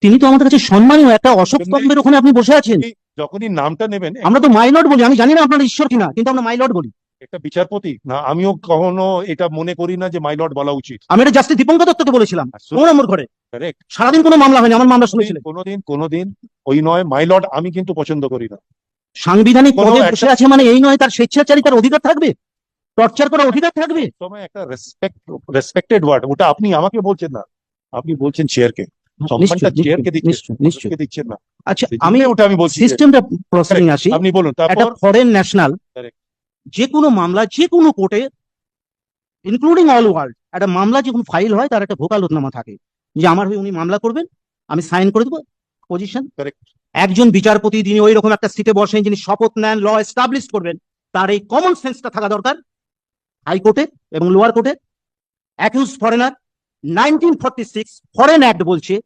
তিনি তো আমাদের কাছে সম্মানীয়, একটা অশোক স্তম্ভের ওখানে আপনি বসে আছেন। যখনই নামটা নেবেন আমরা তো মাইলর্ড বলি, আমি জানি না আপনার ঈশ্বর কিনা, কিন্তু আমরা মাইলর্ড বলি। একটা বিচারপতি না, আমিও কখনো এটা মনে করি না যে মাই লর্ড বলা উচিত। আমি এটা জাস্টিস দীপঙ্কর দত্তকে বলেছিলাম 9 নম্বর ঘরে। Correct. সারাদিন কোনো মামলা হয়নি, আমার মামলা শুনেছিলেন। কোনোদিন ওই নয় মাই লর্ড আমি কিন্তু পছন্দ করি না। সাংবিধানিক কোনো পদে একটা- বসে আছে মানে এই নয় তার স্বেচ্ছাচারিতার অধিকার থাকবে, টর্চার করার অধিকার থাকবে। সময় একটা রেসপেক্টেড ওয়ার্ড, ওটা আপনি আমাকে বলছেন না, আপনি বলছেন চেয়ারকে। সম্মানটা নিশ্চয়ই, চেয়ারকে দিচ্ছেন, নিশ্চয়ই, নিশ্চয়ই। মানুষকে দিচ্ছেন না। আচ্ছা, সেই আমি জন্যই ওটা আমি বলছি যে- সিস্টেমটা প্রসেসিং আসি। আপনি বলুন একটা তারপর। Foreign national Correct. যে কোনো মামলা যে কোনো কোর্টে ইনক্লুডিং অল ওয়ার্ল্ড, একটা মামলা যখন ফাইল হয় তার একটা ভোকালতনামা থাকে যে আমার হয়ে উনি মামলা করবেন, আমি সাইন করে দেবো পজিশন। Correct. একজন বিচারপতি যিনি ওই রকম একটা সিটে বসেন, যিনি শপথ নেন, ল এস্টাবলিশ করবেন, তার এই কমন সেন্সটা থাকা দরকার। হাইকোর্টে এবং লোয়ার কোর্টে অ্যাকিউজ ফরেনার 1946 ফরেন অ্যাক্ট বলছে